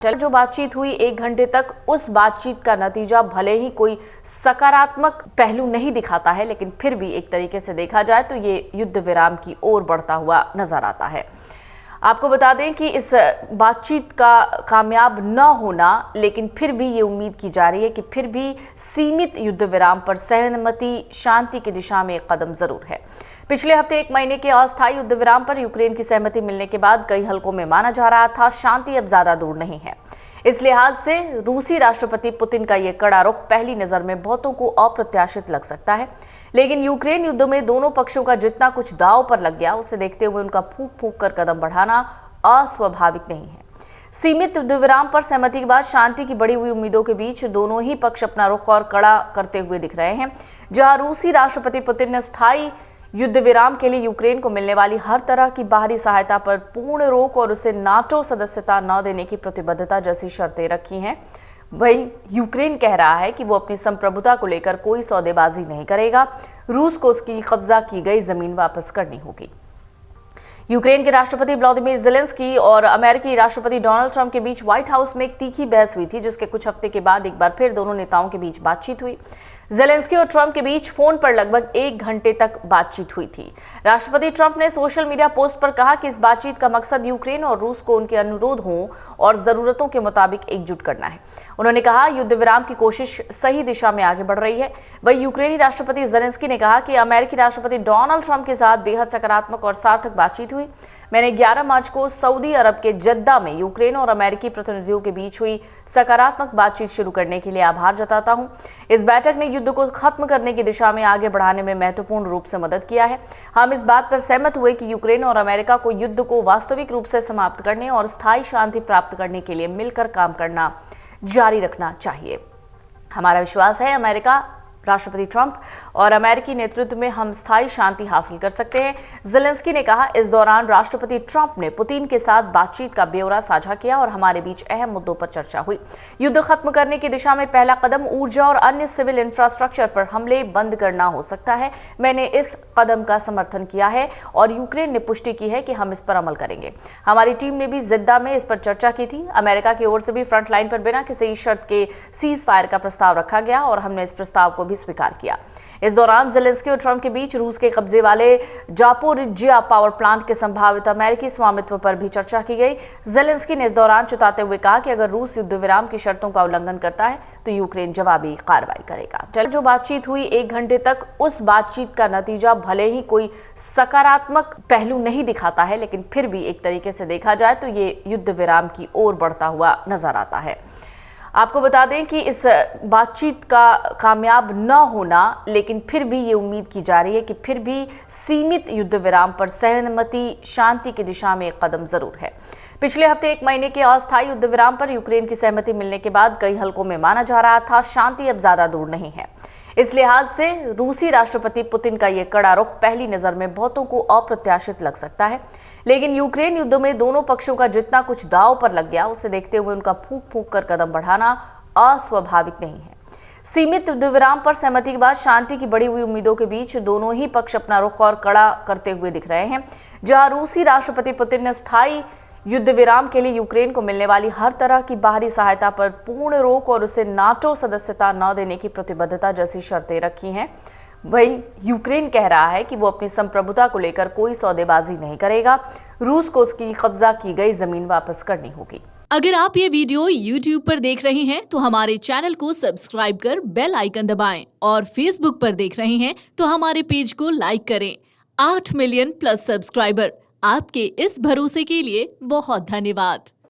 जो बातचीत हुई 1 घंटे तक, उस बातचीत का नतीजा भले ही कोई सकारात्मक पहलू नहीं दिखाता है, लेकिन फिर भी एक तरीके से देखा जाए तो ये युद्ध विराम की ओर बढ़ता हुआ नजर आता है। आपको बता दें कि इस बातचीत का कामयाब न होना, लेकिन फिर भी ये उम्मीद की जा रही है कि फिर भी सीमित युद्ध विराम पर सहमति शांति की दिशा में एक कदम जरूर है। पिछले हफ्ते 1 महीने के अस्थायी युद्ध विराम पर यूक्रेन की सहमति मिलने के बाद कई हलकों में माना जा रहा था शांति अब ज्यादा दूर नहीं है। इस लिहाज से रूसी राष्ट्रपति पुतिन का ये कड़ा रुख पहली नजर में बहुतों को अप्रत्याशित लग सकता है, लेकिन यूक्रेन युद्ध में दोनों पक्षों का जितना कुछ दांव पर लग गया, उसे देखते हुए उनका फूंक फूंक कर कदम बढ़ाना अस्वाभाविक नहीं है। सीमित युद्ध विराम पर सहमति के बाद शांति की बढ़ी हुई उम्मीदों के बीच दोनों ही पक्ष अपना रुख और कड़ा करते हुए दिख रहे हैं। जहां रूसी राष्ट्रपति पुतिन ने स्थायी युद्ध विराम के लिए यूक्रेन को मिलने वाली हर तरह की बाहरी सहायता पर पूर्ण रोक और उसे नाटो सदस्यता न देने की प्रतिबद्धता जैसी शर्तें रखी हैं, वहीं यूक्रेन कह रहा है कि वो अपनी संप्रभुता को लेकर कोई सौदेबाजी नहीं करेगा। रूस को उसकी कब्जा की गई जमीन वापस करनी होगी। यूक्रेन के राष्ट्रपति व्लादिमीर ज़ेलेंस्की और अमेरिकी राष्ट्रपति डोनाल्ड ट्रंप के बीच व्हाइट हाउस में एक तीखी बहस हुई थी, जिसके कुछ हफ्ते के बाद एक बार फिर दोनों नेताओं के बीच बातचीत हुई। ज़ेलेंस्की और ट्रंप के बीच फोन पर लगभग 1 घंटे तक बातचीत हुई थी। राष्ट्रपति ट्रंप ने सोशल मीडिया पोस्ट पर कहा कि इस बातचीत का मकसद यूक्रेन और रूस को उनके अनुरोधों और जरूरतों के मुताबिक एकजुट करना है। उन्होंने कहा युद्ध विराम की कोशिश सही दिशा में आगे बढ़ रही है। वहीं यूक्रेनी राष्ट्रपति ज़ेलेंस्की ने कहा कि अमेरिकी राष्ट्रपति डोनाल्ड ट्रंप के साथ बेहद सकारात्मक और सार्थक बातचीत हुई। मैंने 11 मार्च को सऊदी अरब के जद्दा में यूक्रेन और अमेरिकी प्रतिनिधियों के बीच हुई सकारात्मक बातचीत शुरू करने के लिए आभार जताता हूं। इस बैठक ने युद्ध को खत्म करने की दिशा में आगे बढ़ाने में महत्वपूर्ण रूप से मदद किया है। हम इस बात पर सहमत हुए कि यूक्रेन और अमेरिका को युद्ध को वास्तविक रूप से समाप्त करने और स्थायी शांति प्राप्त करने के लिए मिलकर काम करना जारी रखना चाहिए। हमारा विश्वास है अमेरिका, राष्ट्रपति ट्रंप और अमेरिकी नेतृत्व में हम स्थायी शांति हासिल कर सकते हैं, ज़ेलेंस्की ने कहा। इस दौरान राष्ट्रपति ट्रंप ने पुतिन के साथ बातचीत का ब्यौरा साझा किया और हमारे बीच अहम मुद्दों पर चर्चा हुई। युद्ध खत्म करने की दिशा में पहला कदम ऊर्जा और अन्य सिविल इंफ्रास्ट्रक्चर पर हमले बंद करना हो सकता है। मैंने इस कदम का समर्थन किया है और यूक्रेन ने पुष्टि की है कि हम इस पर अमल करेंगे। हमारी टीम ने भी जिद्दा में इस पर चर्चा की थी। अमेरिका की ओर से भी फ्रंट लाइन पर बिना किसी शर्त के सीज फायर का प्रस्ताव रखा गया और हमने इस प्रस्ताव को भी स्वीकार किया। इस दौरान ज़ेलेंस्की और ट्रंप के बीच रूस के कब्जे वाले जापोरिज्जिया पावर प्लांट के संभावित अमेरिकी स्वामित्व पर भी चर्चा की गई। ज़ेलेंस्की ने इस दौरान चेताते हुए कहा कि अगर रूस युद्ध विराम की शर्तों का उल्लंघन करता है तो यूक्रेन जवाबी कार्रवाई करेगा। जो बातचीत हुई 1 घंटे तक, उस बातचीत का नतीजा भले ही कोई सकारात्मक पहलू नहीं दिखाता है, लेकिन फिर भी एक तरीके से देखा जाए तो ये युद्ध विराम की ओर बढ़ता हुआ नजर आता है। आपको बता दें कि इस बातचीत का कामयाब न होना, लेकिन फिर भी ये उम्मीद की जा रही है कि फिर भी सीमित युद्ध विराम पर सहमति शांति की दिशा में एक कदम जरूर है। पिछले हफ्ते 1 महीने के अस्थायी युद्ध विराम पर यूक्रेन की सहमति मिलने के बाद कई हलकों में माना जा रहा था शांति अब ज्यादा दूर नहीं है। इस लिहाज से रूसी राष्ट्रपति पुतिन का ये कड़ा रुख पहली नजर में बहुतों को अप्रत्याशित लग सकता है, लेकिन यूक्रेन युद्ध में दोनों पक्षों का जितना कुछ दांव पर लग गया, उसे देखते हुए उनका फूंक फूंक कर कदम बढ़ाना अस्वाभाविक नहीं है। सीमित युद्ध विराम पर सहमति के बाद शांति की बढ़ी हुई उम्मीदों के बीच दोनों ही पक्ष अपना रुख और कड़ा करते हुए दिख रहे हैं। जहां रूसी राष्ट्रपति पुतिन ने स्थायी युद्ध विराम के लिए यूक्रेन को मिलने वाली हर तरह की बाहरी सहायता पर पूर्ण रोक और उसे नाटो सदस्यता न देने की प्रतिबद्धता जैसी शर्तें रखी हैं, वहीं यूक्रेन कह रहा है कि वो अपनी संप्रभुता को लेकर कोई सौदेबाजी नहीं करेगा। रूस को उसकी कब्जा की गई जमीन वापस करनी होगी। अगर आप ये वीडियो YouTube पर देख रहे हैं तो हमारे चैनल को सब्सक्राइब कर बेल आइकन दबाएं और Facebook पर देख रहे हैं तो हमारे पेज को लाइक करें। 8 मिलियन प्लस सब्सक्राइबर, आपके इस भरोसे के लिए बहुत धन्यवाद।